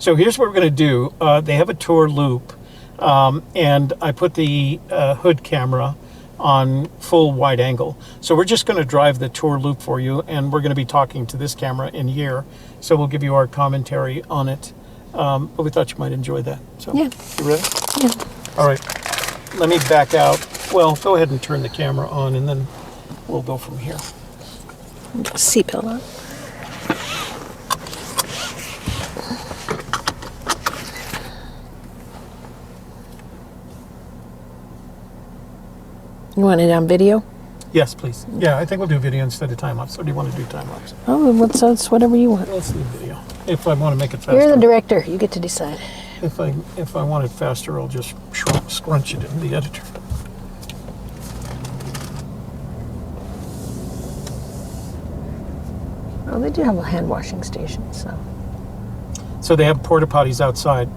So here's what we're going to do. They have a tour loop, and I put the hood camera on full wide angle. So we're just going to drive the tour loop for you, and we're going to be talking to this camera in here. So we'll give you our commentary on it. But we thought you might enjoy that. So, yeah. You ready? Yeah. All right. Let me back out. Well, go ahead and turn the camera on, and then we'll go from here. Seatbelt on. You want it on video? Yes, please. Yeah, I think we'll do video instead of time-lapse. Or do you want to do time-lapse? Oh, it's whatever you want. Let's do video. If I want to make it faster. You're the director. You get to decide. If I want it faster, I'll just scrunch it in the editor. Oh, they do have a hand washing station, so. So they have porta potties outside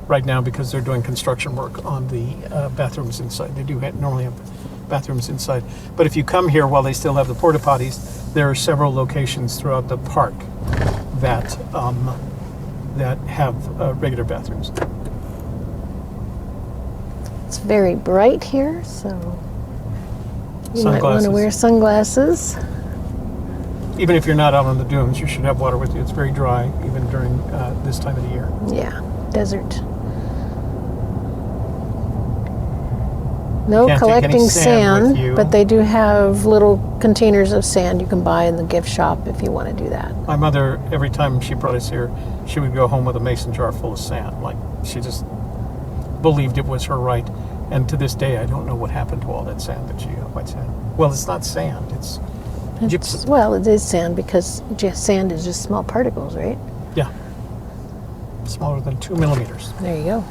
right now because they're doing construction work on the bathrooms inside. They do normally have bathrooms inside. But if you come here while they still have the porta potties, there are several locations throughout the park that that have regular bathrooms. It's very bright here, so you might want to wear sunglasses. Even if you're not out on the dunes, you should have water with you. It's very dry, even during this time of the year. Yeah, desert. No collecting sand, but they do have little containers of sand you can buy in the gift shop if you want to do that. My mother, every time she brought us here, she would go home with a mason jar full of sand. Like, she just believed it was her right. And to this day, I don't know what happened to all that sand that she got, white sand. Well, it's not sand, it's gypsum. Well, it is sand because sand is just small particles, right? Yeah. Smaller than 2 millimeters. There you go.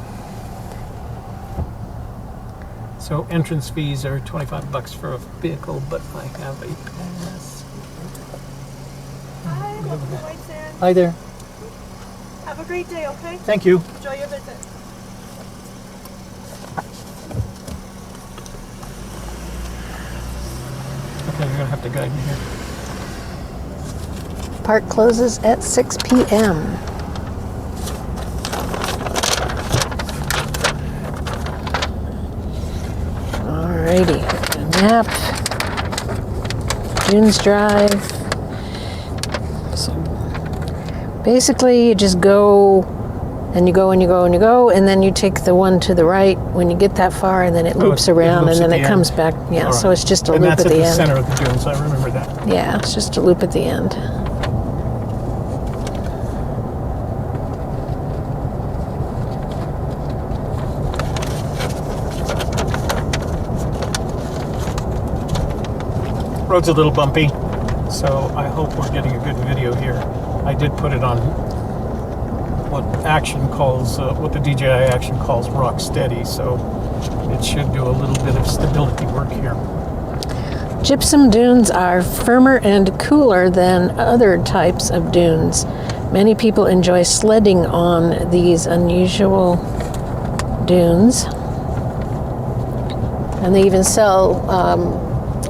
So entrance fees are $25 for a vehicle, but I have a pass. Hi, welcome to White Sand. Hi there. Have a great day, okay? Thank you. Enjoy your visit. Okay, you're gonna have to guide me here. Park closes at 6 p.m. Alrighty, map, Dunes Drive. So basically you just go and you go and you go and you go, and then you take the one to the right when you get that far, and then it loops around, and then it comes back. Yeah, so it's just a loop at the end. And that's at the center of the dunes, I remember that. Yeah, it's just a loop at the end. Road's a little bumpy, so I hope we're getting a good video here. I did put it on what the DJI Action calls rock steady, so it should do a little bit of stability work here. Gypsum dunes are firmer and cooler than other types of dunes. Many people enjoy sledding on these unusual dunes. And they even sell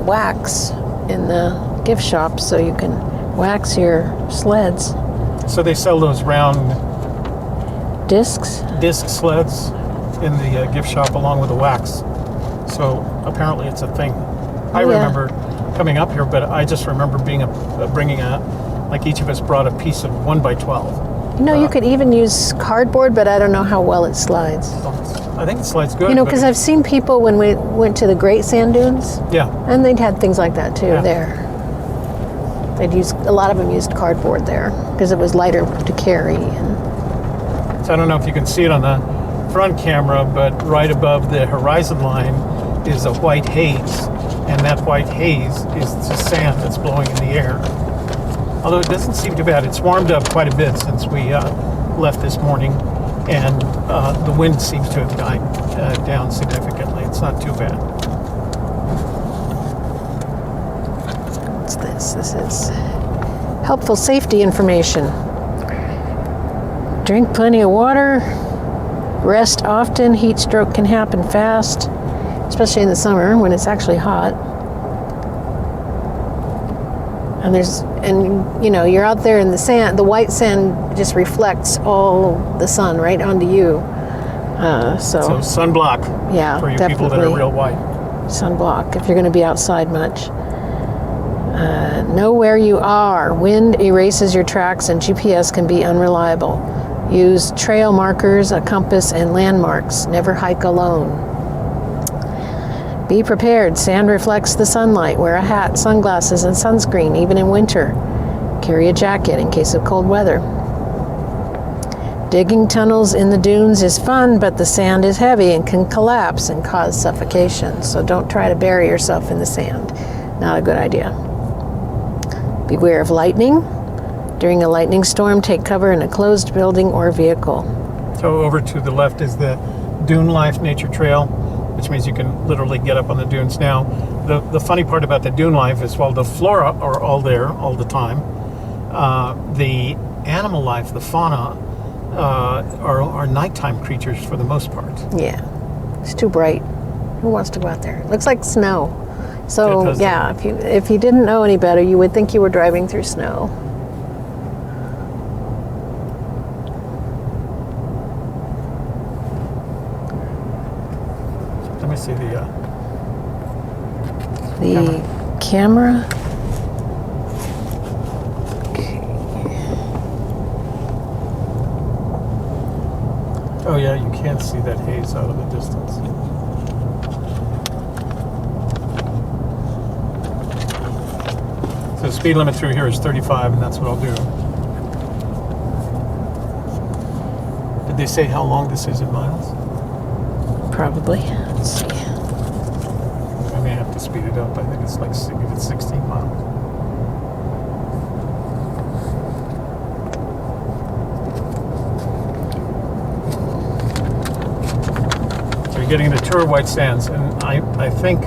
wax in the gift shop so you can wax your sleds. So they sell those round disc sleds in the gift shop along with the wax. So apparently it's a thing. I remember coming up here, but I just remember bringing like each of us brought a piece of 1x12. You know, you could even use cardboard, but I don't know how well it slides. I think it slides good. You know, because I've seen people when we went to the Great Sand Dunes. Yeah. And they'd had things like that too there. A lot of them used cardboard there because it was lighter to carry. So I don't know if you can see it on the front camera, but right above the horizon line is a white haze, and that white haze is the sand that's blowing in the air. Although it doesn't seem too bad. It's warmed up quite a bit since we left this morning, and the wind seems to have died down significantly. It's not too bad. What's this? This is helpful safety information. Drink plenty of water. Rest often. Heat stroke can happen fast, especially in the summer when it's actually hot. And you're out there in the sand. The white sand just reflects all the sun right onto you. So sunblock yeah, for you definitely. people that are real white. Sunblock if you're going to be outside much. Know where you are. Wind erases your tracks and GPS can be unreliable. Use trail markers, a compass, and landmarks. Never hike alone. Be prepared. Sand reflects the sunlight. Wear a hat, sunglasses, and sunscreen, even in winter. Carry a jacket in case of cold weather. Digging tunnels in the dunes is fun, but the sand is heavy and can collapse and cause suffocation. So don't try to bury yourself in the sand. Not a good idea. Beware of lightning. During a lightning storm, take cover in a closed building or vehicle. So over to the left is the Dune Life Nature Trail, which means you can literally get up on the dunes. Now, the funny part about the Dune Life is while the flora are all there all the time, the animal life, the fauna, are nighttime creatures for the most part. Yeah, it's too bright. Who wants to go out there? It looks like snow. So yeah, if you didn't know any better, you would think you were driving through snow. Let me see the camera. Oh yeah, you can see that haze out of the distance. So the speed limit through here is 35, and that's what I'll do. Did they say how long this is in miles? Probably. Let's see. I may have to speed it up. I think it's like 16 miles. You're getting the tour of White Sands, and I think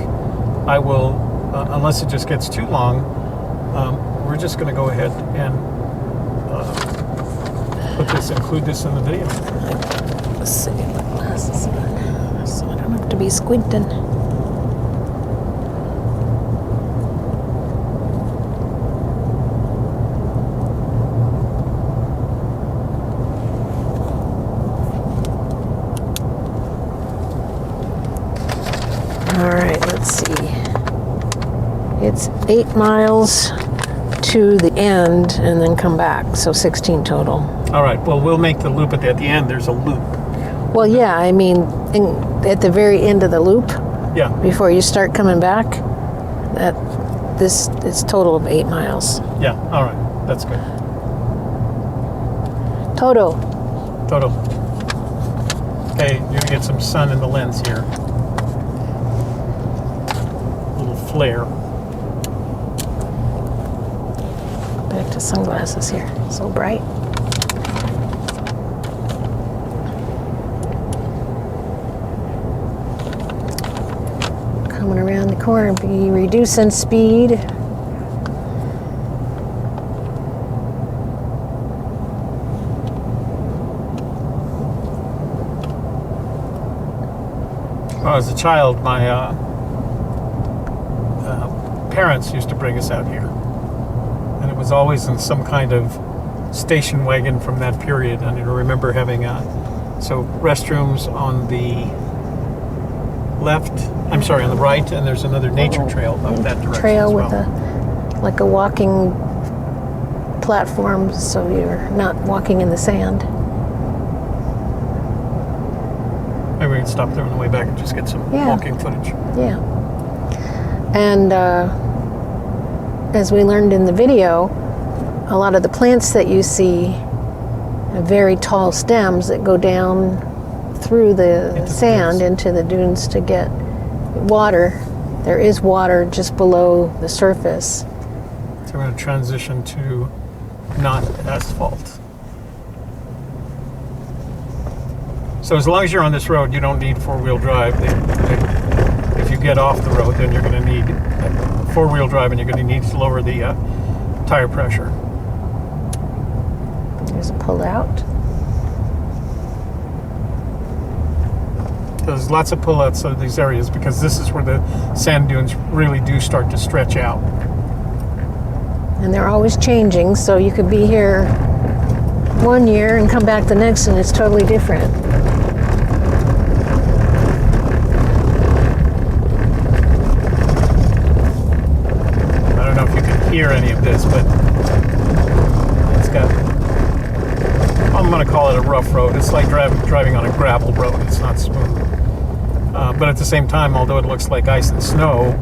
I will, unless it just gets too long, we're just going to go ahead and include this in the video. Let's see. Put glasses on so I don't have to be squinting. All right, let's see. It's 8 miles to the end and then come back, so 16 total. All right, well, we'll make the loop at the end. There's a loop. Well, yeah, I mean, at the very end of the loop, Yeah. before you start coming back, it's total of 8 miles. Yeah, all right. That's good. Total. Okay, you're going to get some sun in the lens here. A little flare. Back to sunglasses here. So bright. Coming around the corner, be reducing speed. Well, as a child, my parents used to bring us out here. And it was always in some kind of station wagon from that period. And I remember having restrooms on the left, on the right, and there's another nature trail up that direction Trail as with well. like a walking platform, so you're not walking in the sand. Maybe we can stop there on the way back and just get some walking footage. Yeah. And as we learned in the video, a lot of the plants that you see have very tall stems that go down through the sand into the dunes to get water. There is water just below the surface. So we're going to transition to not asphalt. So as long as you're on this road, you don't need four-wheel drive. If you get off the road, then you're going to need four-wheel drive, and you're going to need to lower the tire pressure. There's a pull-out. There's lots of pull-outs of these areas because this is where the sand dunes really do start to stretch out. And they're always changing, so you could be here one year and come back the next and it's totally different. I don't know if you can hear any of this, but it's got, I'm going to call it a rough road. It's like driving on a gravel road. It's not smooth. But at the same time, although it looks like ice and snow,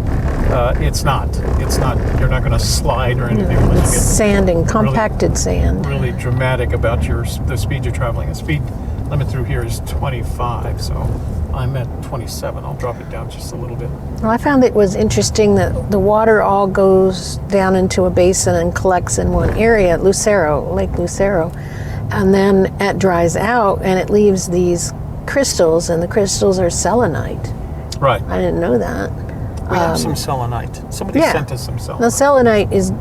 it's not. It's not. You're not going to slide or anything. Unless It's you get sand and compacted sand. really dramatic about the speed you're traveling. The speed limit through here is 25, so I'm at 27. I'll drop it down just a little bit. Well, I found it was interesting that the water all goes down into a basin and collects in one area at Lucero, Lake Lucero, and then it dries out and it leaves these crystals, and the crystals are selenite. Right. I didn't know that. We have some selenite. Somebody sent us some selenite. Now, selenite is,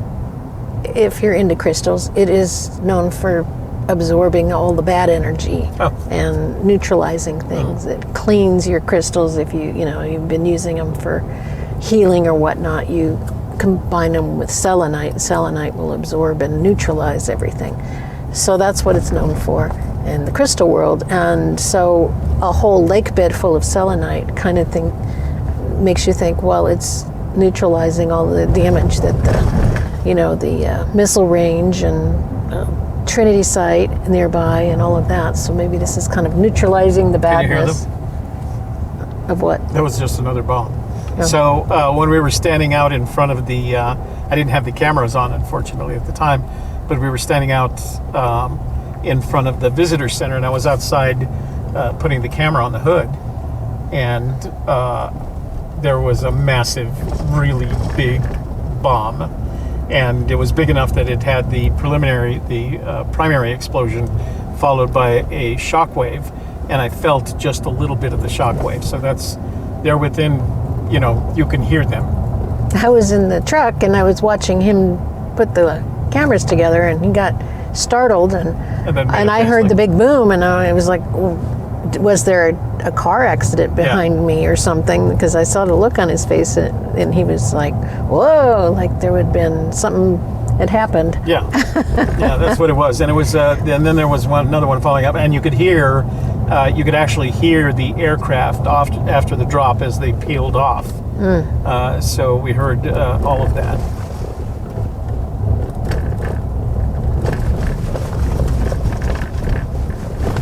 if you're into crystals, it is known for absorbing all the bad energy and neutralizing things. It cleans your crystals. If you've been using them for healing or whatnot, you combine them with selenite, and selenite will absorb and neutralize everything. So that's what it's known for in the crystal world. And so a whole lake bed full of selenite kind of thing makes you think, well, it's neutralizing all the damage that the missile range and Trinity site nearby and all of that. So maybe this is kind of neutralizing the badness. Can you hear them? Of what? That was just another bomb. Oh. So when we were standing out in front of the, I didn't have the cameras on, unfortunately, at the time, but we were standing out in front of the visitor center, and I was outside putting the camera on the hood, and there was a massive, really big bomb, and it was big enough that it had the primary explosion followed by a shock wave, and I felt just a little bit of the shock wave. So they're within, you can hear them. I was in the truck and I was watching him put the cameras together, and he got startled, and I heard the big boom, and I was like, was there a car accident behind me or something? Because I saw the look on his face, and he was like, whoa, like there had been something had happened. Yeah, that's what it was. And it was, and then there was another one following up, and you could actually hear the aircraft after the drop as they peeled off. So we heard all of that.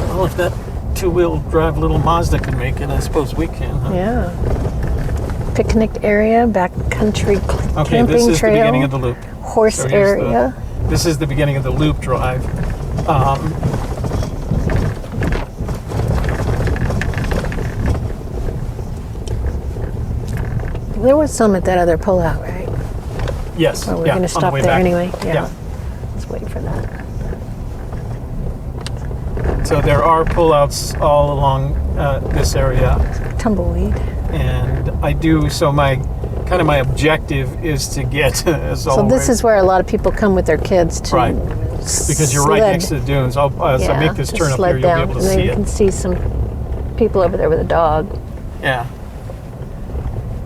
Well, if that two-wheel drive little Mazda can make it, I suppose we can. Huh? Yeah. Picnic area, backcountry camping this is trail, the beginning of the loop. horse area. This is the beginning of the loop drive. There was some at that other pullout, right? Yes. Well, we're going to stop there anyway. Yeah. Let's wait for that. So there are pullouts all along this area, Tumbleweed. and I do. So my objective is to get as So always. this is where a lot of people come with their kids to Right. Because you're right next to the dunes. As I make this to turn up sled here, you'll be down, able to and then see you it. can see some people over there with a dog. Yeah.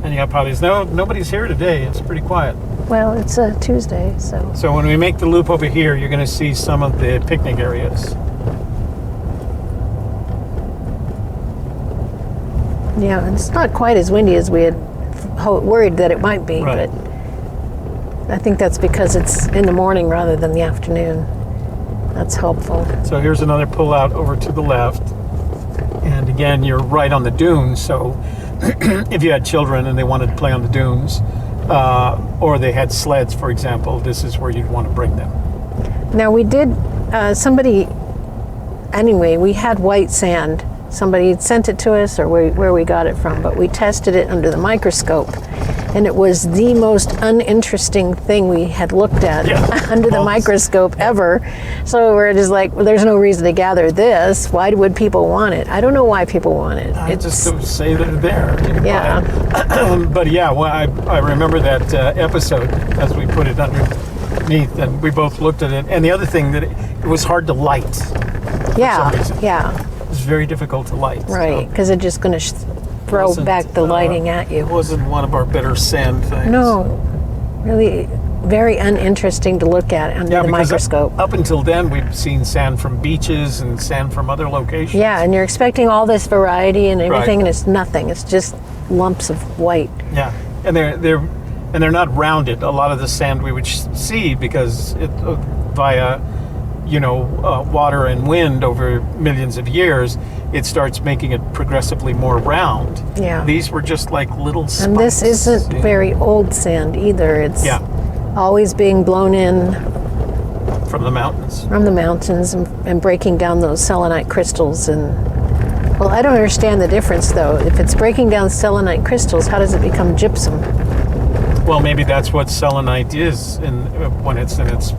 And you got probably nobody's here today. It's pretty quiet. Well, it's a Tuesday, so. So when we make the loop over here, you're going to see some of the picnic areas. Yeah, and it's not quite as windy as we had worried that it might be, Right. but I think that's because it's in the morning rather than the afternoon. That's helpful. So here's another pullout over to the left. And again, you're right on the dunes, so if you had children and they wanted to play on the dunes, or they had sleds, for example, this is where you'd want to bring them. Now we did, we had white sand. Somebody had sent it to us, or where we got it from, but we tested it under the microscope, and it was the most uninteresting thing we had looked at under the microscope ever. So we're just like, well, there's no reason to gather this. Why would people want it? I don't know why people want it. I just say that they're there. Yeah. But yeah, well, I remember that episode as we put it underneath, and we both looked at it. And the other thing, that it was hard to light. Yeah, for some reason. yeah. It was very difficult to light. Right, because it's just going to throw back the lighting at you. It wasn't one of our better sand things. No, really, very uninteresting to look at under the because microscope. up until then, we've seen sand from beaches and sand from other locations. Yeah, and you're expecting all this variety and everything, Right. and it's nothing. It's just lumps of white. Yeah, and they're not rounded. A lot of the sand we would see because it via water and wind over millions of years, it starts making it progressively more round. Yeah. These were just like little spikes. And this isn't very old sand either. It's always being blown in from the mountains. from the mountains and breaking down those selenite crystals. And well, I don't understand the difference though. If it's breaking down selenite crystals, how does it become gypsum? Well, maybe that's what selenite is when it's in its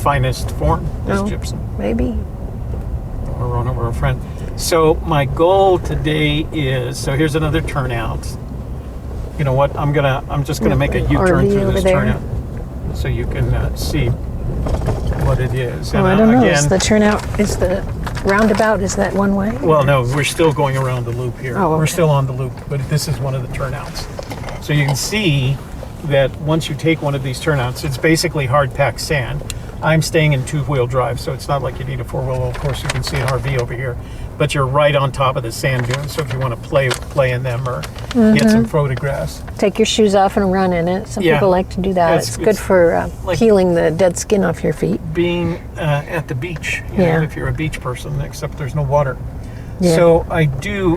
finest form, is gypsum. Maybe. Or run over a friend. So my goal today is, so here's another turnout. You know what? I'm just gonna make a U-turn RV through over this there. turnout, so you can see what it is. Oh, And I don't know. Is again, the turnout, is the roundabout, is that one way? well, no, we're still going around the loop here. Oh, We're okay. still on the loop, but this is one of the turnouts. So you can see that once you take one of these turnouts, it's basically hard-packed sand. I'm staying in two-wheel drive, so it's not like you need a four-wheel. Of course, you can see an RV over here, but you're right on top of the sand dunes. So if you want to play in them or get some photographs, Take your shoes off and run in it. Some Yeah. people like to do that. It's- It's good it's for like- peeling the dead skin off your feet. being at the beach, you Yeah. know, if you're a beach person, except there's no water. Yeah. So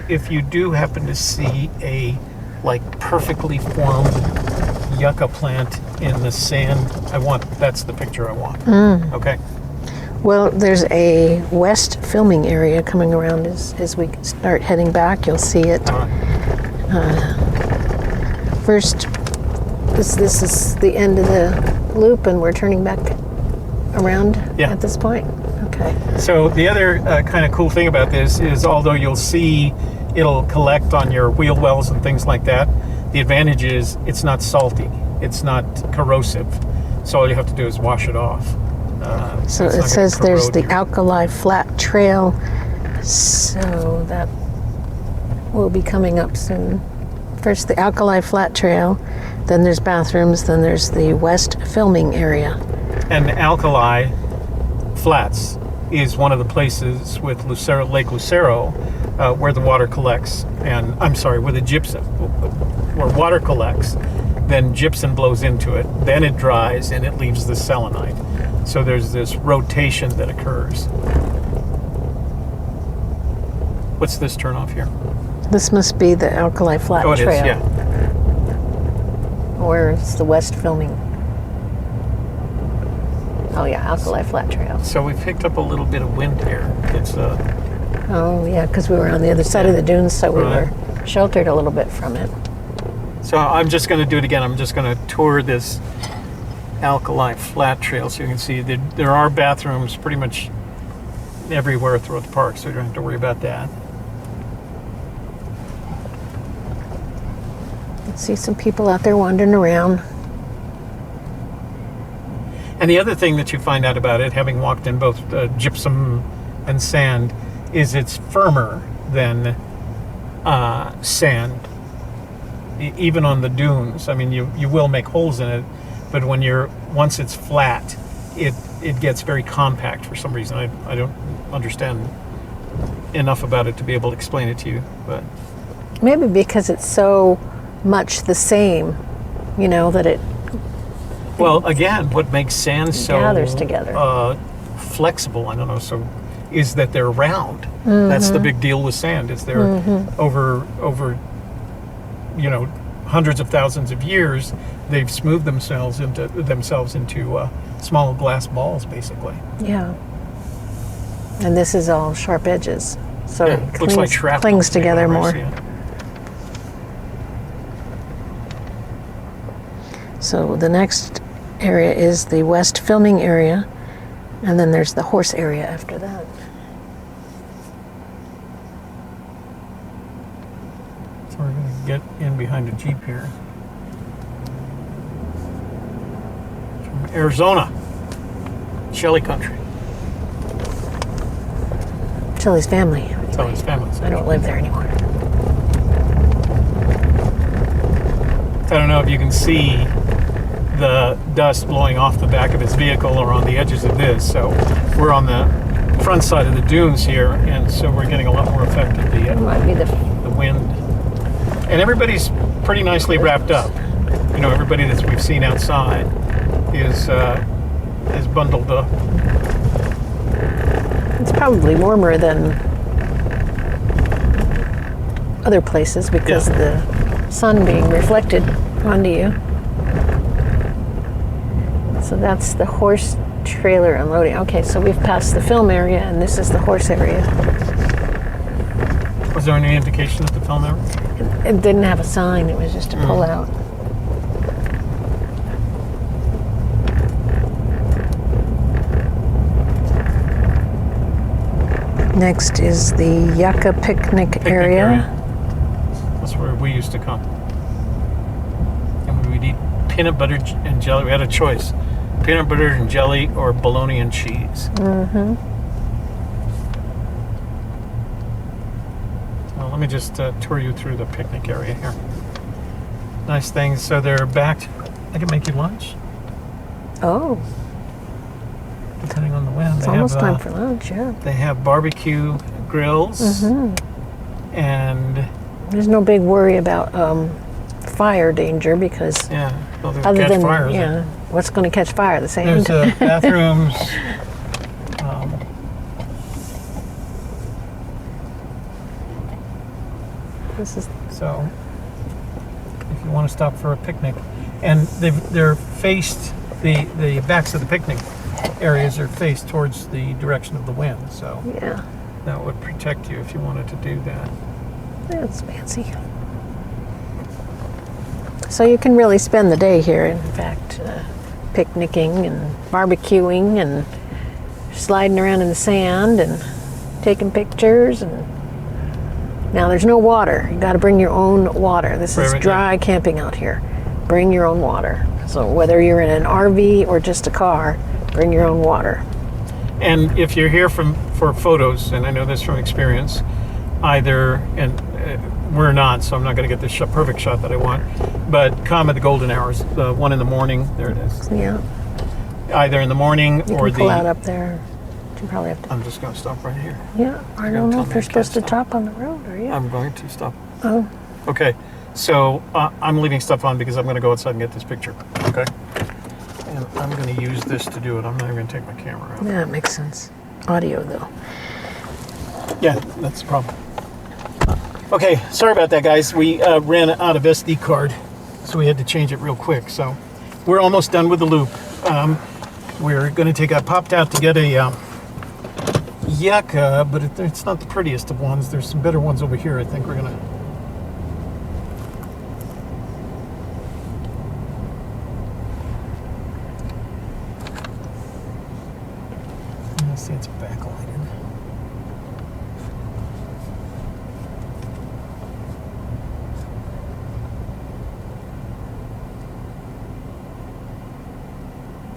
if you do happen to see a perfectly formed yucca plant in the sand, that's the picture I want. Okay. Well, there's a west filming area coming around as we start heading back. You'll see it. All right. First, this is the end of the loop, and we're turning back around at this point. Okay. So the other kind of cool thing about this is, although you'll see it'll collect on your wheel wells and things like that, the advantage is it's not salty, it's not corrosive. So all you have to do is wash it off. So it's it not gonna says there's corrode the your- Alkali Flat Trail. So that will be coming up soon. First the Alkali Flat Trail, then there's bathrooms, then there's the west filming area. And Alkali Flats is one of the places with Lake Lucero where the water collects, and where the gypsum, where water collects, then gypsum blows into it, then it dries and it leaves the selenite. So there's this rotation that occurs. What's this turnoff here? This must be the Alkali Flat Oh, it is, Trail. yeah. Or it's the west filming. Oh yeah, Alkali Flat Trail. So we picked up a little bit of wind here. It's Oh yeah, because we were on the other side of the dunes, so we Right. were sheltered a little bit from it. So I'm just going to do it again. I'm just going to tour this Alkali Flat Trail so you can see that there are bathrooms pretty much everywhere throughout the park, so you don't have to worry about that. See some people out there wandering around. And the other thing that you find out about it, having walked in both gypsum and sand, is it's firmer than sand, even on the dunes. I mean, you will make holes in it, but once it's flat, it gets very compact for some reason. I don't understand enough about it to be able to explain it to you, but Maybe because it's so much the same, that it well, again, what makes sand so gathers together. flexible, I don't know, is that they're round. That's the big deal with sand. Is they're over hundreds of thousands of years, they've smoothed themselves into small glass balls, basically. Yeah. And this is all sharp edges, so Yeah, it looks like shrapnel. clings together whenever I more. see it. So the next area is the west filming area, and then there's the horse area after that. So we're going to get in behind a Jeep here. From Arizona, Shelley country. Shelley's family. So his family's. I don't live there anymore. I don't know if you can see the dust blowing off the back of his vehicle or on the edges of this. So we're on the front side of the dunes here, and so we're getting a lot more effect of It might be the the wind. And everybody's pretty nicely wrapped up. You know, everybody that we've seen outside is bundled up. It's probably warmer than other places because of the sun being reflected onto you. So that's the horse trailer unloading. Okay, so we've passed the film area and this is the horse area. Was there any indication at the film area? It didn't have a sign, it was just a pull out. Next is the Yucca picnic area. That's where we used to come. And we'd eat peanut butter and jelly. We had a choice. Peanut butter and jelly or bologna and cheese. Mm-hmm. Well, let me just tour you through the picnic area here. Nice things. So they're backed. I can make you lunch, Oh, depending on the wind. it's almost time for lunch, yeah. They have barbecue grills, and There's no big worry about fire danger because yeah, well, they'll other catch than, fires. yeah, what's going to catch fire? The sand? There's bathrooms. This is So, if you want to stop for a picnic, and they're faced, the backs of the picnic areas are faced towards the direction of the wind, so yeah, that would protect you if you wanted to do that. that's fancy. So you can really spend the day here, in fact, picnicking and barbecuing and sliding around in the sand and taking pictures. And now there's no water. You got to bring your own water. This is Right, dry camping out here. Bring your own water. So whether you're in an RV or just a car, bring your own water. And if you're here for photos, and I know this from experience, either, and we're not, so I'm not going to get the perfect shot that I want, but come at the golden hours, the one in the morning, there it is. Yeah, Either in the morning you or can pull out up there. You probably have to. I'm just going to stop right here. Yeah, I You're don't gonna know tell if me they're I supposed to can't stop. top on the road, are you? I'm going to stop. Oh, Okay, so I'm leaving stuff on because I'm going to go outside and get this picture. Okay? And I'm going to use this to do it. I'm not even going to take my camera out. yeah, it makes sense. Audio though. Yeah, that's the problem. Okay, sorry about that, guys. We ran out of SD card, so we had to change it real quick. So we're almost done with the loop. We're going to take. I popped out to get a yucca, but it's not the prettiest of ones. There's some better ones over here. I think we're going to. Let's see, it's backlighted.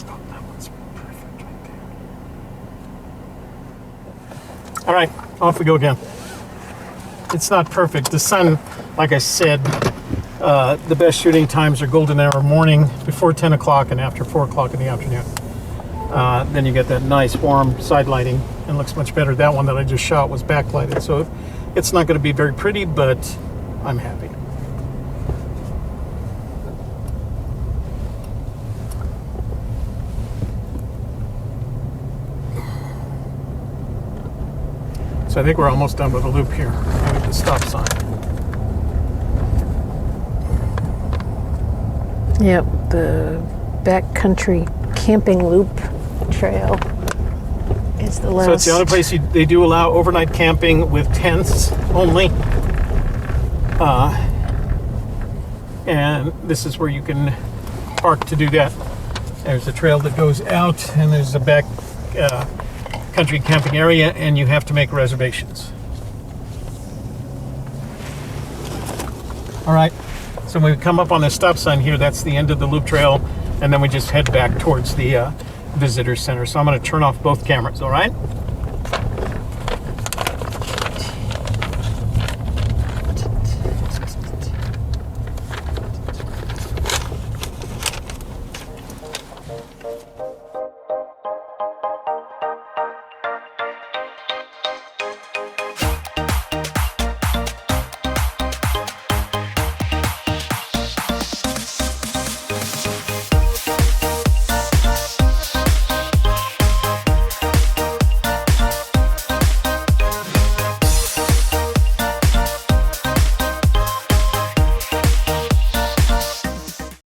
Oh, that one's perfect right there. All right, off we go again. It's not perfect. The sun, like I said, the best shooting times are golden hour morning, before 10 o'clock and after 4 o'clock in the afternoon. Then you get that nice warm side lighting and looks much better. That one that I just shot was backlighted, so it's not going to be very pretty, but I'm happy. So I think we're almost done with the loop here with the stop sign. Yep, the backcountry camping loop trail is the last. So it's the only place they do allow overnight camping with tents only. And this is where you can park to do that. There's a trail that goes out, and there's a back country camping area, and you have to make reservations. All right, so when we come up on the stop sign here, that's the end of the loop trail, and then we just head back towards the visitor center. So I'm going to turn off both cameras, all right?